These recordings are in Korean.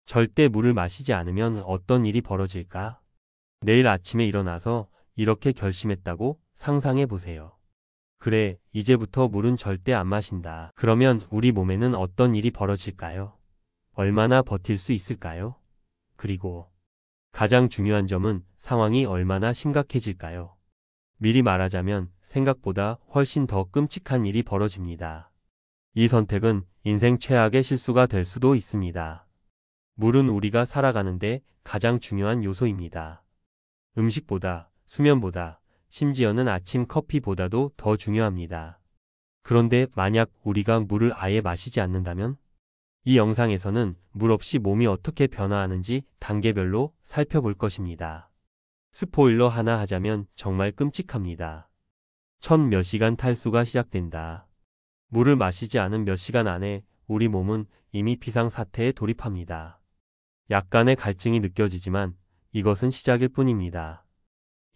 절대 물을 마시지 않으면 어떤 일이 벌어질까? 내일 아침에 일어나서 이렇게 결심했다고 상상해 보세요. 그래, 이제부터 물은 절대 안 마신다. 그러면 우리 몸에는 어떤 일이 벌어질까요? 얼마나 버틸 수 있을까요? 그리고 가장 중요한 점은 상황이 얼마나 심각해질까요? 미리 말하자면 생각보다 훨씬 더 끔찍한 일이 벌어집니다. 이 선택은 인생 최악의 실수가 될 수도 있습니다. 물은 우리가 살아가는데 가장 중요한 요소입니다. 음식보다, 수면보다, 심지어는 아침 커피보다도 더 중요합니다. 그런데 만약 우리가 물을 아예 마시지 않는다면? 이 영상에서는 물 없이 몸이 어떻게 변화하는지 단계별로 살펴볼 것입니다. 스포일러 하나 하자면 정말 끔찍합니다. 첫 몇 시간 탈수가 시작된다. 물을 마시지 않은 몇 시간 안에 우리 몸은 이미 비상사태에 돌입합니다. 약간의 갈증이 느껴지지만 이것은 시작일 뿐입니다.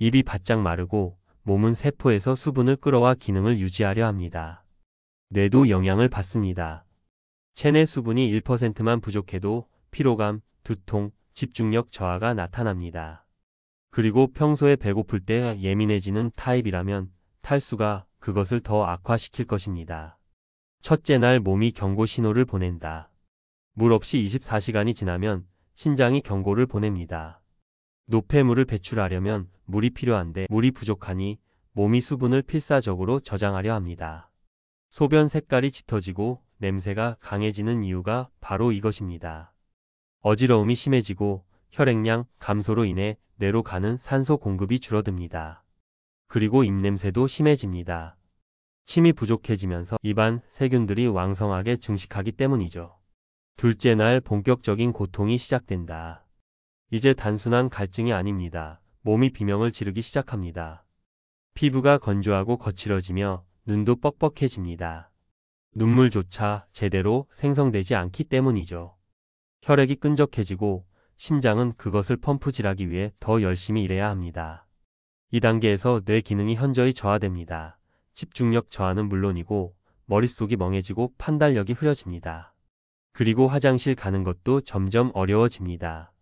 입이 바짝 마르고 몸은 세포에서 수분을 끌어와 기능을 유지하려 합니다. 뇌도 영향을 받습니다. 체내 수분이 1%만 부족해도 피로감, 두통, 집중력 저하가 나타납니다. 그리고 평소에 배고플 때 예민해지는 타입이라면 탈수가 그것을 더 악화시킬 것입니다. 첫째 날 몸이 경고 신호를 보낸다. 물 없이 24시간이 지나면 신장이 경고를 보냅니다. 노폐물을 배출하려면 물이 필요한데 물이 부족하니 몸이 수분을 필사적으로 저장하려 합니다. 소변 색깔이 짙어지고 냄새가 강해지는 이유가 바로 이것입니다. 어지러움이 심해지고 혈액량 감소로 인해 뇌로 가는 산소 공급이 줄어듭니다. 그리고 입냄새도 심해집니다. 침이 부족해지면서 입안 세균들이 왕성하게 증식하기 때문이죠. 둘째 날 본격적인 고통이 시작된다. 이제 단순한 갈증이 아닙니다. 몸이 비명을 지르기 시작합니다. 피부가 건조하고 거칠어지며 눈도 뻑뻑해집니다. 눈물조차 제대로 생성되지 않기 때문이죠. 혈액이 끈적해지고 심장은 그것을 펌프질하기 위해 더 열심히 일해야 합니다. 이 단계에서 뇌 기능이 현저히 저하됩니다. 집중력 저하는 물론이고 머릿속이 멍해지고 판단력이 흐려집니다. 그리고 화장실 가는 것도 점점 어려워집니다.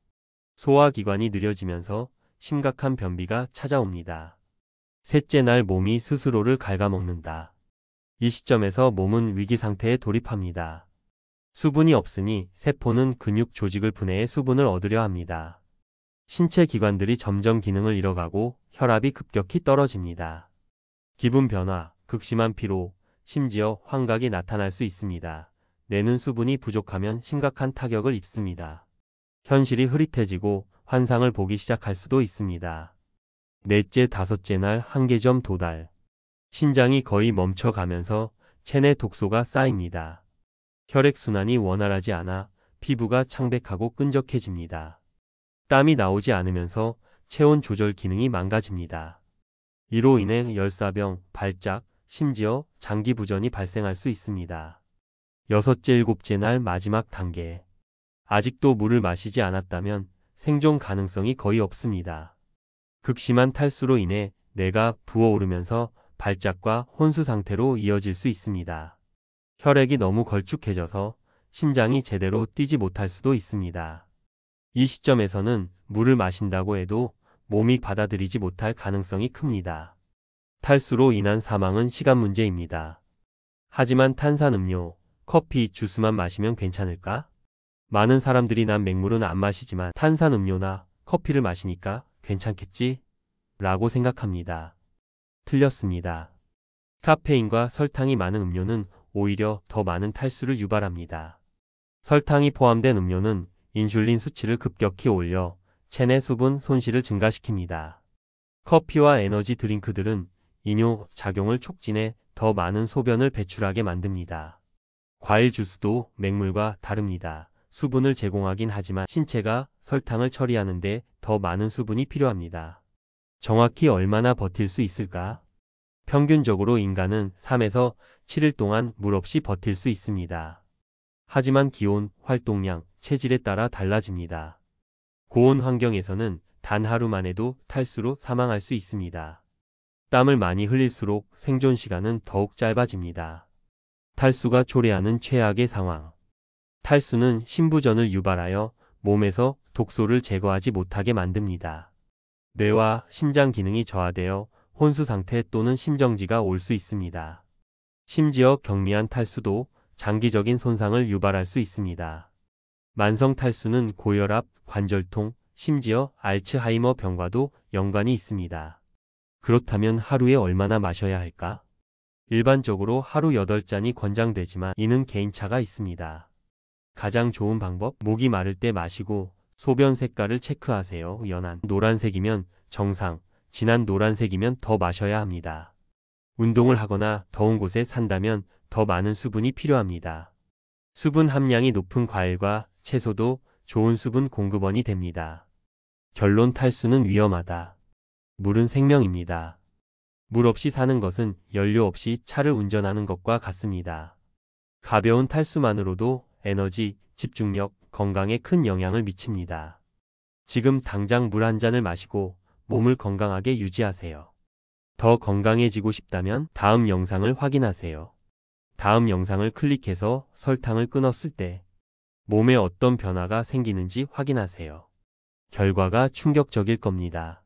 소화기관이 느려지면서 심각한 변비가 찾아옵니다. 셋째 날 몸이 스스로를 갉아먹는다. 이 시점에서 몸은 위기 상태에 돌입합니다. 수분이 없으니 세포는 근육 조직을 분해해 수분을 얻으려 합니다. 신체 기관들이 점점 기능을 잃어가고 혈압이 급격히 떨어집니다. 기분 변화, 극심한 피로, 심지어 환각이 나타날 수 있습니다. 뇌는 수분이 부족하면 심각한 타격을 입습니다. 현실이 흐릿해지고 환상을 보기 시작할 수도 있습니다. 넷째, 다섯째 날 한계점 도달. 신장이 거의 멈춰가면서 체내 독소가 쌓입니다. 혈액순환이 원활하지 않아 피부가 창백하고 끈적해집니다. 땀이 나오지 않으면서 체온 조절 기능이 망가집니다. 이로 인해 열사병, 발작, 심지어 장기 부전이 발생할 수 있습니다. 여섯째, 일곱째 날 마지막 단계. 아직도 물을 마시지 않았다면 생존 가능성이 거의 없습니다. 극심한 탈수로 인해 뇌가 부어오르면서 발작과 혼수 상태로 이어질 수 있습니다. 혈액이 너무 걸쭉해져서 심장이 제대로 뛰지 못할 수도 있습니다. 이 시점에서는 물을 마신다고 해도 몸이 받아들이지 못할 가능성이 큽니다. 탈수로 인한 사망은 시간 문제입니다. 하지만 탄산음료, 커피, 주스만 마시면 괜찮을까? 많은 사람들이 난 맹물은 안 마시지만 탄산음료나 커피를 마시니까 괜찮겠지? 라고 생각합니다. 틀렸습니다. 카페인과 설탕이 많은 음료는 오히려 더 많은 탈수를 유발합니다. 설탕이 포함된 음료는 인슐린 수치를 급격히 올려 체내 수분 손실을 증가시킵니다. 커피와 에너지 드링크들은 이뇨 작용을 촉진해 더 많은 소변을 배출하게 만듭니다. 과일 주스도 맹물과 다릅니다. 수분을 제공하긴 하지만 신체가 설탕을 처리하는데 더 많은 수분이 필요합니다. 정확히 얼마나 버틸 수 있을까? 평균적으로 인간은 3에서 7일 동안 물 없이 버틸 수 있습니다. 하지만 기온, 활동량, 체질에 따라 달라집니다. 고온 환경에서는 단 하루만 해도 탈수로 사망할 수 있습니다. 땀을 많이 흘릴수록 생존 시간은 더욱 짧아집니다. 탈수가 초래하는 최악의 상황. 탈수는 심부전을 유발하여 몸에서 독소를 제거하지 못하게 만듭니다. 뇌와 심장 기능이 저하되어 혼수 상태 또는 심정지가 올 수 있습니다. 심지어 경미한 탈수도 장기적인 손상을 유발할 수 있습니다. 만성 탈수는 고혈압, 관절통, 심지어 알츠하이머 병과도 연관이 있습니다. 그렇다면 하루에 얼마나 마셔야 할까? 일반적으로 하루 8잔이 권장되지만 이는 개인차가 있습니다. 가장 좋은 방법, 목이 마를 때 마시고 소변 색깔을 체크하세요. 연한 노란색이면 정상, 진한 노란색이면 더 마셔야 합니다. 운동을 하거나 더운 곳에 산다면 더 많은 수분이 필요합니다. 수분 함량이 높은 과일과 채소도 좋은 수분 공급원이 됩니다. 결론, 탈수는 위험하다. 물은 생명입니다. 물 없이 사는 것은 연료 없이 차를 운전하는 것과 같습니다. 가벼운 탈수만으로도 에너지, 집중력, 건강에 큰 영향을 미칩니다. 지금 당장 물 한 잔을 마시고 몸을 건강하게 유지하세요. 더 건강해지고 싶다면 다음 영상을 확인하세요. 다음 영상을 클릭해서 설탕을 끊었을 때 몸에 어떤 변화가 생기는지 확인하세요. 결과가 충격적일 겁니다.